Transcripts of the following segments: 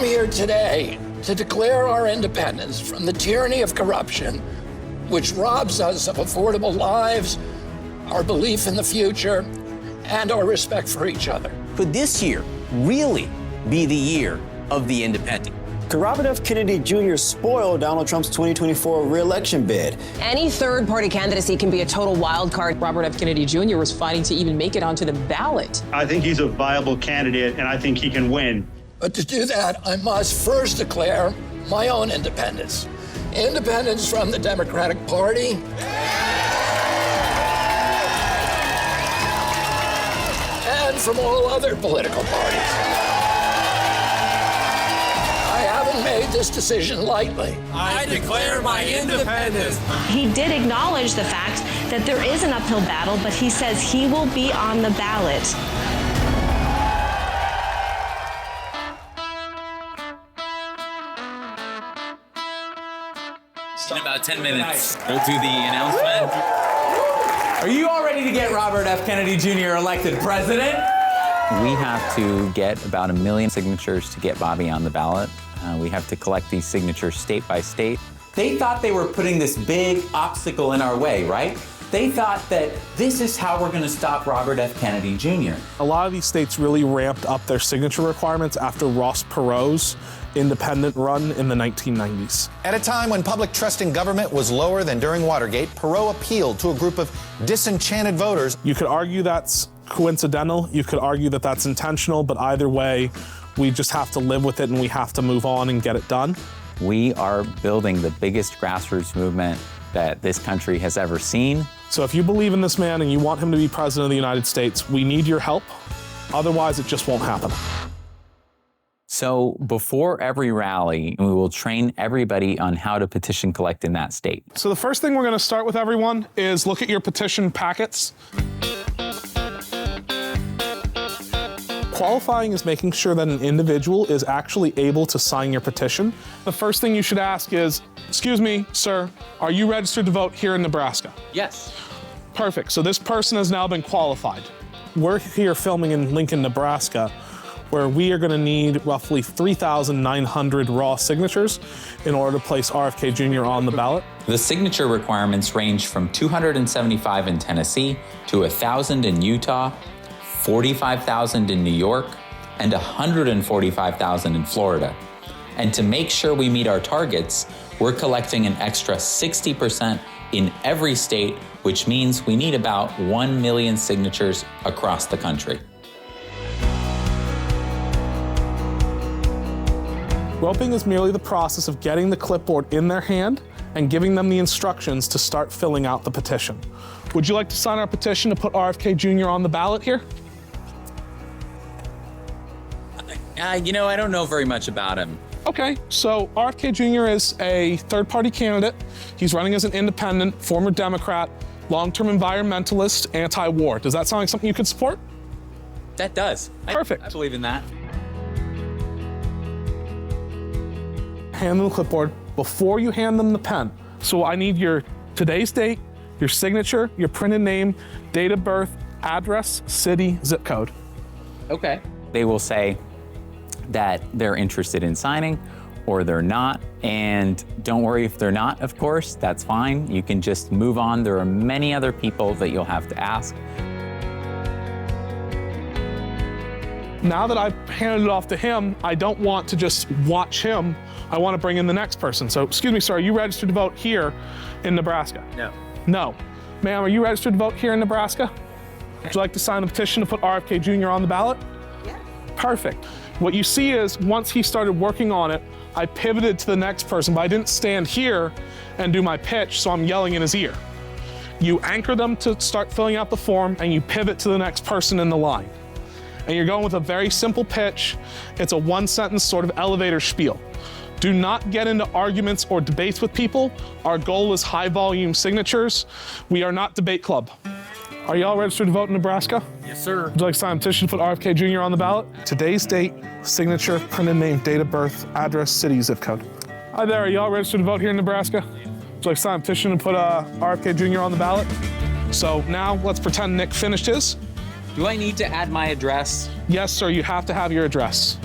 am here today to declare our independence from the tyranny of corruption, which robs us of affordable lives, our belief in the future, and our respect for each other. Could this year really be the year of the independent? Could Robert F. Kennedy Jr. spoil Donald Trump's 2024 re-election bid? Any third-party candidacy can be a total wild card. Robert F. Kennedy Jr. was fighting to even make it onto the ballot. I think he's a viable candidate, and I think he can win. But to do that, I must first declare my own independence. Independence from the Democratic Party. And from all other political parties. I haven't made this decision lightly. I declare my independence. He did acknowledge the fact that there is an uphill battle, but he says he will be on the ballot. In about 10 minutes, we'll do the announcement. Are you all ready to get Robert F. Kennedy Jr. elected president? We have to get about 1 million signatures to get Bobby on the ballot. We have to collect these signatures state by state. They thought they were putting this big obstacle in our way, right? They thought that this is how we're going to stop Robert F. Kennedy Jr. A lot of these states really ramped up their signature requirements after Ross Perot's independent run in the 1990s. At a time when public trust in government was lower than during Watergate, Perot appealed to a group of disenchanted voters. You could argue that's coincidental, you could argue that that's intentional, but either way, we just have to live with it and we have to move on and get it done. We are building the biggest grassroots movement that this country has ever seen. So if you believe in this man and you want him to be president of the United States, we need your help. Otherwise, it just won't happen. So before every rally, we will train everybody on how to petition collect in that state. So the first thing we're going to start with, everyone, is look at your petition packets. Qualifying is making sure that an individual is actually able to sign your petition. The first thing you should ask is, excuse me, sir, are you registered to vote here in Nebraska? Yes. Perfect. So this person has now been qualified. We're here filming in Lincoln, Nebraska, where we are going to need roughly 3,900 raw signatures in order to place RFK Jr. on the ballot. The signature requirements range from 275 in Tennessee to 1,000 in Utah, 45,000 in New York, and 145,000 in Florida. And to make sure we meet our targets, we're collecting an extra 60% in every state, which means we need about 1 million signatures across the country. Roping is merely the process of getting the clipboard in their hand and giving them the instructions to start filling out the petition. Would you like to sign our petition to put RFK Jr. on the ballot here? You know, I don't know very much about him. Okay, so RFK Jr. is a third-party candidate. He's running as an independent, former Democrat, long-term environmentalist, anti-war. Does that sound like something you could support? That does. Perfect. I believe in that. Hand them the clipboard before you hand them the pen. So I need your today's date, your signature, your printed name, date of birth, address, city, zip code. Okay. They will say that they're interested in signing or they're not. And don't worry if they're not, of course, that's fine. You can just move on. There are many other people that you'll have to ask. Now that I've handed it off to him, I don't want to just watch him. I want to bring in the next person. So, excuse me, sir, are you registered to vote here in Nebraska? No. No. Ma'am, are you registered to vote here in Nebraska? Would you like to sign the petition to put RFK Jr. on the ballot? Yeah. Perfect. What you see is once he started working on it, I pivoted to the next person, but I didn't stand here and do my pitch, so I'm yelling in his ear. You anchor them to start filling out the form, and you pivot to the next person in the line. And you're going with a very simple pitch. It's a one-sentence sort of elevator spiel. Do not get into arguments or debates with people. Our goal is high-volume signatures. We are not debate club. Are y'all registered to vote in Nebraska? Yes, sir. Would you like to sign a petition to put RFK Jr. on the ballot? Today's date, signature, printed name, date of birth, address, city, zip code. Hi there, are y'all registered to vote here in Nebraska? Would you like to sign a petition to put RFK Jr. on the ballot? So now let's pretend Nick finished his. Do I need to add my address? Yes, sir, you have to have your address.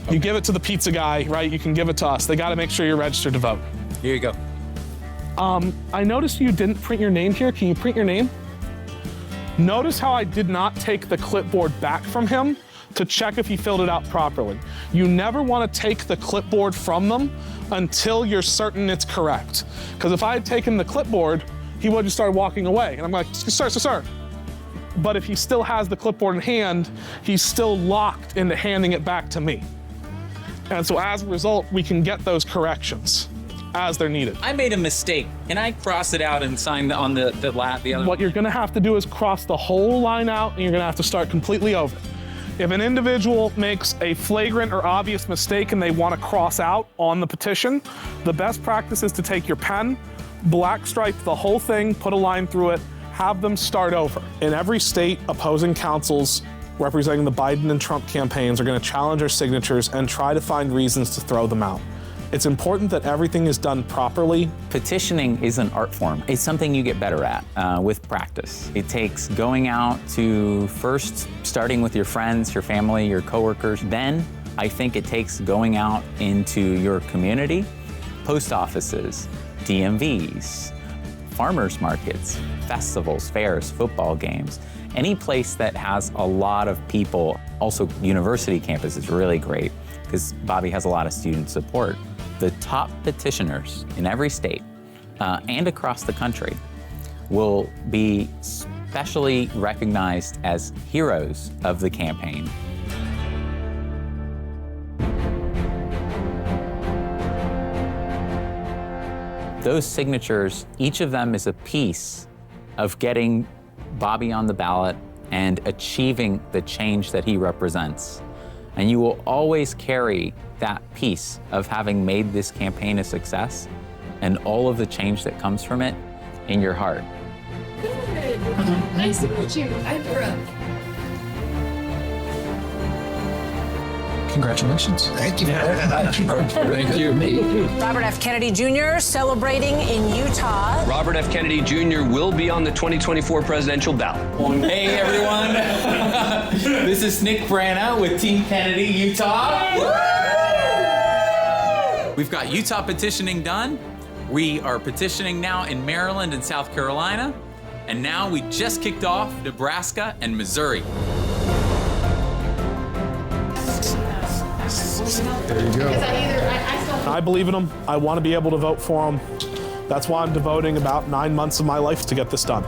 You give it to the pizza guy, right? You can give it to us. They got to make sure you're registered to vote. Here you go. I noticed you didn't print your name here. Can you print your name? Notice how I did not take the clipboard back from him to check if he filled it out properly. You never want to take the clipboard from them until you're certain it's correct. Because if I had taken the clipboard, he would have just started walking away. And I'm like, sir. But if he still has the clipboard in hand, he's still locked into handing it back to me. And so as a result, we can get those corrections as they're needed. I made a mistake. Can I cross it out and sign on the other? What you're gonna have to do is cross the whole line out, and you're gonna have to start completely over. If an individual makes a flagrant or obvious mistake and they wanna cross out on the petition, the best practice is to take your pen, black stripe the whole thing, put a line through it, have them start over. In every state, opposing councils representing the Biden and Trump campaigns are gonna challenge our signatures and try to find reasons to throw them out. It's important that everything is done properly. Petitioning is an art form. It's something you get better at with practice. It takes going out to first starting with your friends, your family, your coworkers. Then I think it takes going out into your community, post offices, DMVs, farmers markets, festivals, fairs, football games, any place that has a lot of people. Also, university campus is really great because Bobby has a lot of student support. The top petitioners in every state and across the country will be specially recognized as heroes of the campaign. Those signatures, each of them is a piece of getting Bobby on the ballot and achieving the change that he represents. And you will always carry that piece of having made this campaign a success and all of the change that comes from it in your heart. Good. Nice to meet you. I'm Brooke. Congratulations. Thank you very much. Thank you. Robert F. Kennedy Jr. celebrating in Utah. Robert F. Kennedy Jr. will be on the 2024 presidential ballot. Hey, everyone. This is Nick Brana with Team Kennedy, Utah. We've got Utah petitioning done. We are petitioning now in Maryland and South Carolina. And now we just kicked off Nebraska and Missouri. There you go. I believe in them. I want to be able to vote for them. That's why I'm devoting about 9 months of my life to get this done.